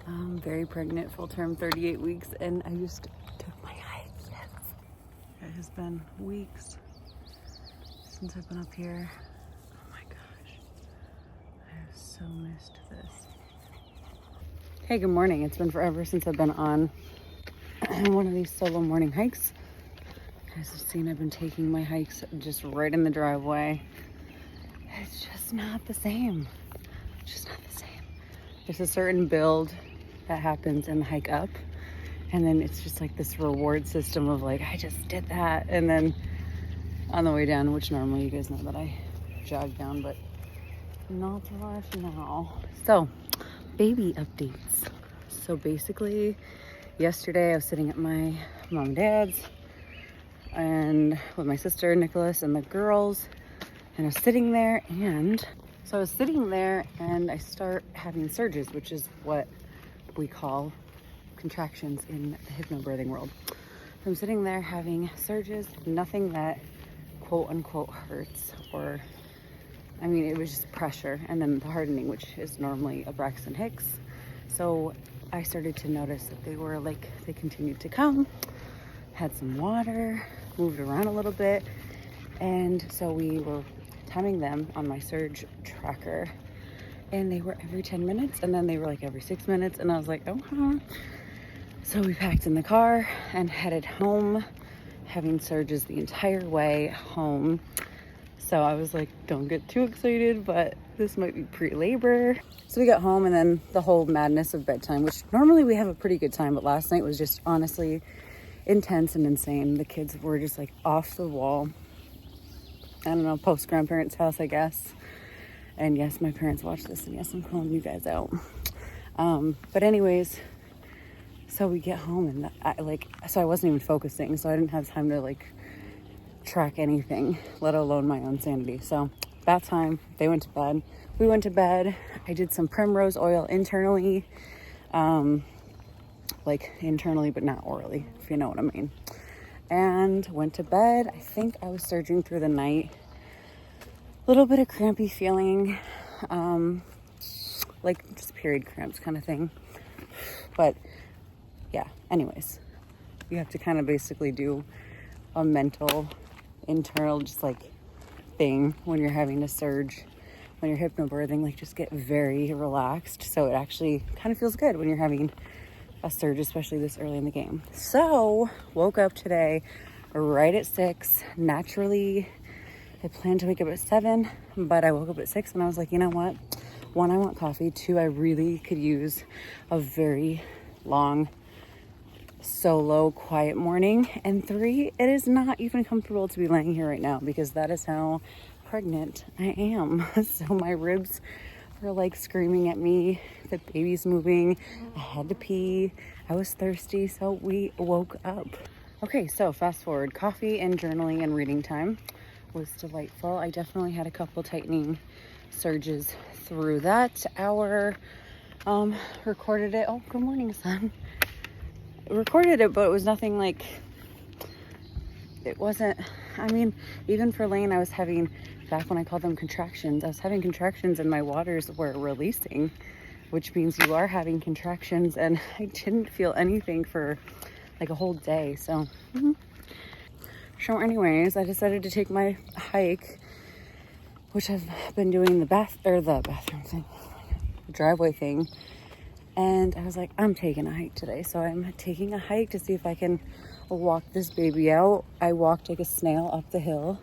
I'm very pregnant, full term, 38 weeks, and I just took my hike. Yes. It has been weeks since I've been up here. Oh my gosh. I have so missed this. Hey, good morning. It's been forever since I've been on one of these solo morning hikes. As you've seen, I've been taking my hikes just right in the driveway. It's just not the same. Just not the same. There's a certain build that happens in the hike up, and then it's just like this reward system of like, I just did that. And then on the way down, which normally you guys know that I jog down, but not to rush now. So, baby updates. So basically, yesterday I was sitting at my mom and dad's and with my sister Nicholas and the girls, and I was sitting there, and so I was sitting there and I start having surges, which is what we call contractions in the hypnobirthing world. So I'm sitting there having surges, nothing that quote unquote hurts, or I mean, it was just pressure, and then the hardening, which is normally a Braxton Hicks. So I started to notice that they continued to come, had some water, moved around a little bit, and so we were timing them on my surge tracker, and they were every 10 minutes, and then they were like every 6 minutes, and I was like, oh. So we packed in the car and headed home, having surges the entire way home. So I was like, don't get too excited, but this might be pre-labor. So we got home, and then the whole madness of bedtime, which normally we have a pretty good time, but last night was just honestly intense and insane. The kids were just like off the wall. I don't know, post-grandparents' house, I guess. And yes, my parents watch this, and yes, I'm calling you guys out. But anyways, so we get home, and I wasn't even focusing, so I didn't have time to like track anything, let alone my own sanity. So bath time, they went to bed, we went to bed. I did some primrose oil internally, internally, but not orally, if you know what I mean. And went to bed. I think I was surging through the night. A little bit of crampy feeling, like just period cramps kind of thing. But yeah, anyways, you have to kind of basically do a mental, internal, just like thing when you're having a surge, when you're hypnobirthing, like just get very relaxed. So it actually kind of feels good when you're having a surge, especially this early in the game. So woke up today right at 6. Naturally, I planned to wake up at 7, but I woke up at 6, and I was like, you know what? 1, I want coffee. 2, I really could use a very long, solo, quiet morning. And 3, it is not even comfortable to be laying here right now, because that is how pregnant I am. So my ribs were like screaming at me. The baby's moving. I had to pee. I was thirsty, so we woke up. Okay, so fast forward. Coffee and journaling and reading time was delightful. I definitely had a couple tightening surges through that hour. Recorded it. Oh, good morning, son. Recorded it, but it was nothing like, it wasn't, I mean, even for Lane, I was having, back when I called them contractions, I was having contractions and my waters were releasing, which means you are having contractions, and I didn't feel anything for like a whole day. So So anyways, I decided to take my hike, which I've been doing the bathroom thing, the driveway thing. And I was like, I'm taking a hike today. So I'm taking a hike to see if I can walk this baby out. I walked like a snail up the hill,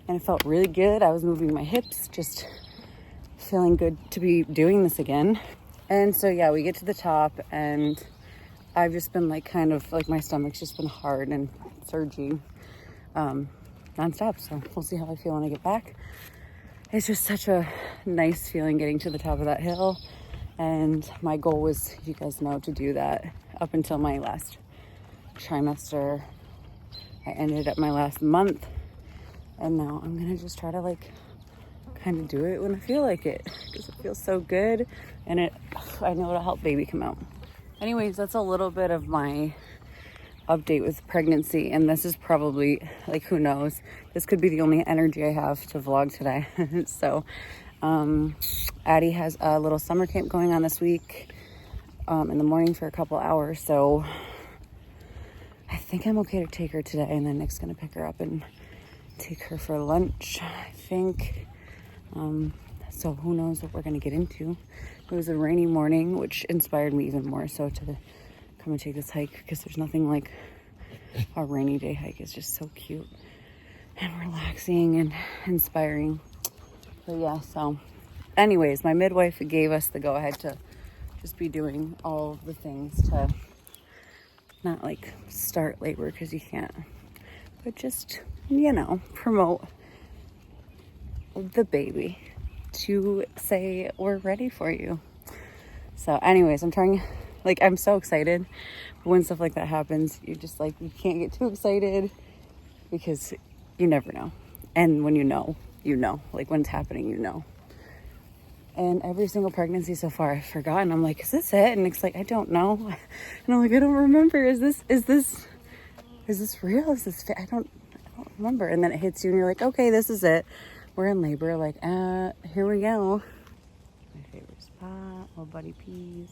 and it felt really good. I was moving my hips, just feeling good to be doing this again. And so yeah, we get to the top, and I've just been like kind of like my stomach's just been hard and surging nonstop. So we'll see how I feel when I get back. It's just such a nice feeling getting to the top of that hill. And my goal was, you guys know, to do that up until my last trimester. I ended at my last month, and now I'm gonna just try to like kind of do it when I feel like it, because it feels so good, and I know it'll help baby come out. Anyways, that's a little bit of my update with pregnancy, and this is probably like, who knows, this could be the only energy I have to vlog today. So Addie has a little summer camp going on this week. in the morning for a couple hours. So I think I'm okay to take her today, and then Nick's gonna pick her up and take her for lunch, I think. So who knows what we're gonna get into. It was a rainy morning, which inspired me even more so to come and take this hike, because there's nothing like a rainy day hike. It's just so cute and relaxing and inspiring. So yeah, so anyways, my midwife gave us the go ahead to just be doing all of the things to not like start labor, because you can't, but just, you know, promote the baby, to say we're ready for you. So anyways, I'm so excited. But when stuff like that happens, you're just like, you can't get too excited, because you never know. And when you know, like when it's happening, you know. And every single pregnancy so far, I've forgotten. I'm like, is this it? And it's like, I don't know. And I'm like, I don't remember. Is this real? Is this I don't remember. And then it hits you and you're like, okay, this is it. We're in labor. Like, here we go. My favorite spot. Oh, Buddy pees.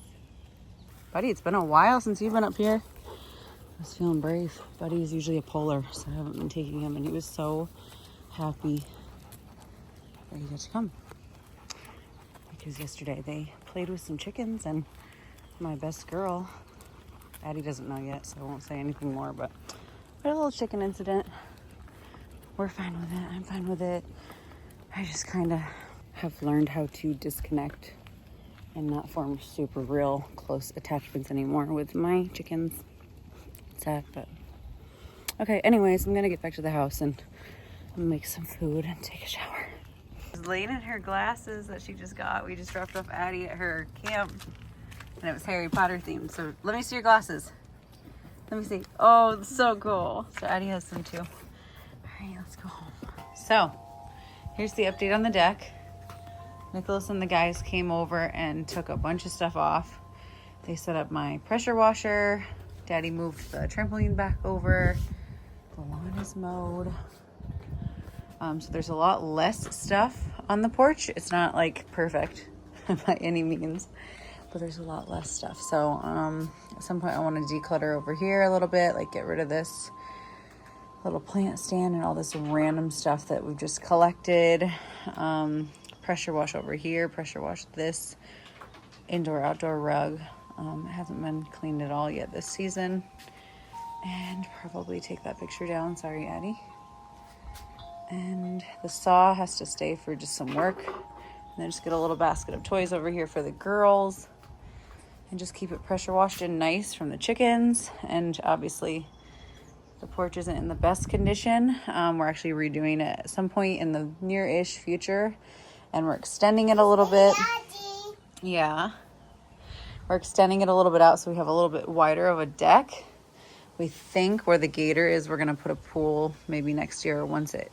Buddy, it's been a while since you've been up here. I was feeling brave. Buddy is usually a polar, so I haven't been taking him, and he was so happy that he got to come. Because yesterday they played with some chickens, and my best girl, Addie doesn't know yet, so I won't say anything more, but we had a little chicken incident. We're fine with it. I'm fine with it. I just kind of have learned how to disconnect and not form super real close attachments anymore with my chickens. It's sad, but okay. Anyways, I'm gonna get back to the house and make some food and take a shower. She's laying in her glasses that she just got. We just dropped off Addie at her camp, and it was Harry Potter themed. So let me see your glasses. Let me see. Oh, it's so cool. So Addie has some too. All right, let's go home. So here's the update on the deck. Nicholas and the guys came over and took a bunch of stuff off. They set up my pressure washer. Daddy moved the trampoline back over. The lawn is mowed. So there's a lot less stuff on the porch. It's not like perfect by any means, but there's a lot less stuff. So at some point I want to declutter over here a little bit, like get rid of this little plant stand and all this random stuff that we've just collected. Pressure wash over here, pressure wash this indoor outdoor rug. It hasn't been cleaned at all yet this season. And probably take that picture down. Sorry, Addie. And the saw has to stay for just some work. And then just get a little basket of toys over here for the girls. And just keep it pressure washed and nice from the chickens. And obviously the porch isn't in the best condition. We're actually redoing it at some point in the near-ish future. And we're extending it a little bit. Daddy. Yeah. We're extending it a little bit out so we have a little bit wider of a deck. We think where the gator is, we're going to put a pool maybe next year once the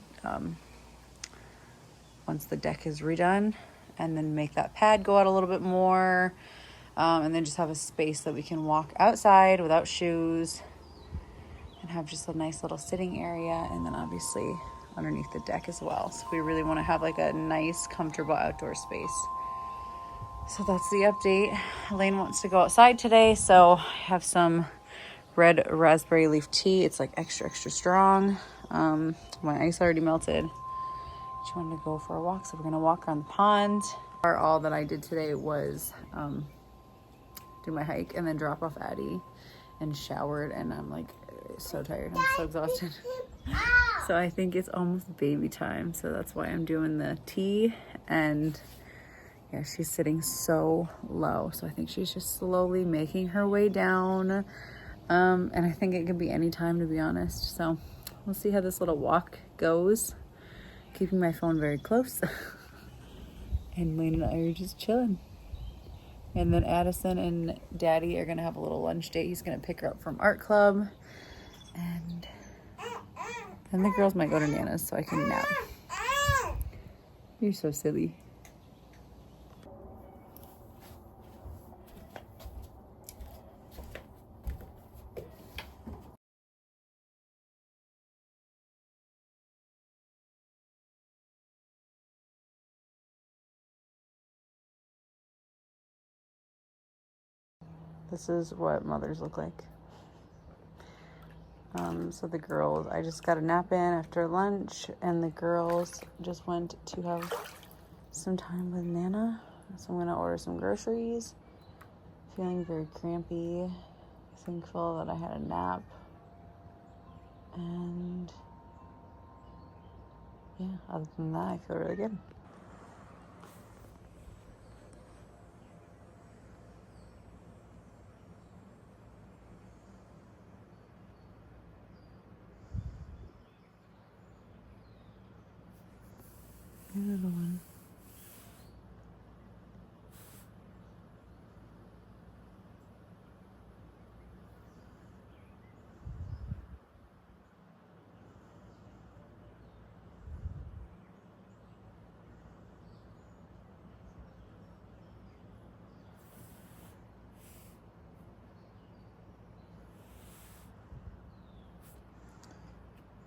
deck is redone, and then make that pad go out a little bit more, and then just have a space that we can walk outside without shoes and have just a nice little sitting area, and then obviously underneath the deck as well. So we really want to have like a nice, comfortable outdoor space. So that's the update. Elaine wants to go outside today, so I have some red raspberry leaf tea. It's like extra strong. My ice already melted. She wanted to go for a walk, so we're gonna walk around the pond. All that I did today was do my hike and then drop off Addie and showered, and I'm like so tired. I'm so exhausted. So I think it's almost baby time, so that's why I'm doing the tea. And yeah, she's sitting so low, so I think she's just slowly making her way down. And I think it could be any time, to be honest. So we'll see how this little walk goes. Keeping my phone very close. And Lane and I are just chilling. And then Addison and Daddy are gonna have a little lunch date. He's gonna pick her up from art club. And then the girls might go to Nana's so I can nap. You're so silly. This is what mothers look like. So the girls, I just got a nap in after lunch, and the girls just went to have some time with Nana. So I'm gonna order some groceries. Feeling very crampy. Thankful that I had a nap. And yeah, other than that, I feel really good. Another one.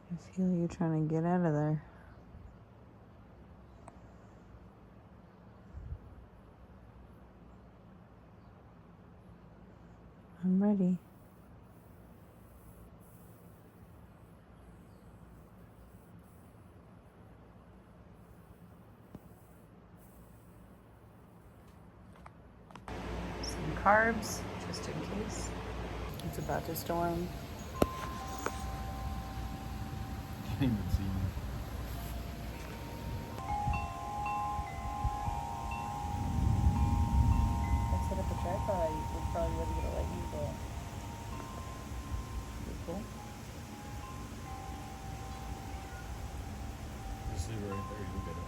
I feel you trying to get out of there. I'm ready. Some carbs, just in case. It's about to storm. Can't even see me. I set up a tripod. You would probably be able to get a lightning bolt. Pretty cool. Just leave it right there. You'll get it.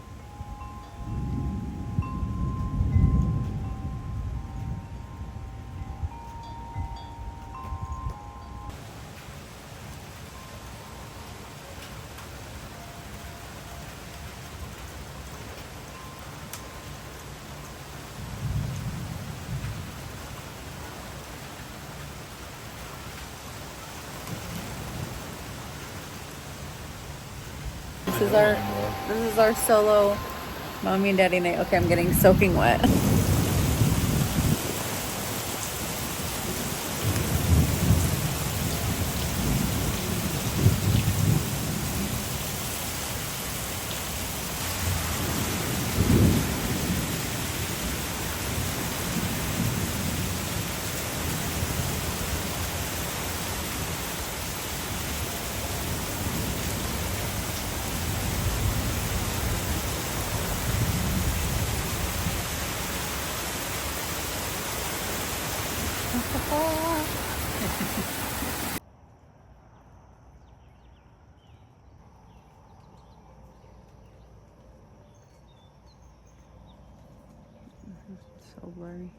This is our solo mommy and daddy night. Okay, I'm getting soaking wet. So blurry.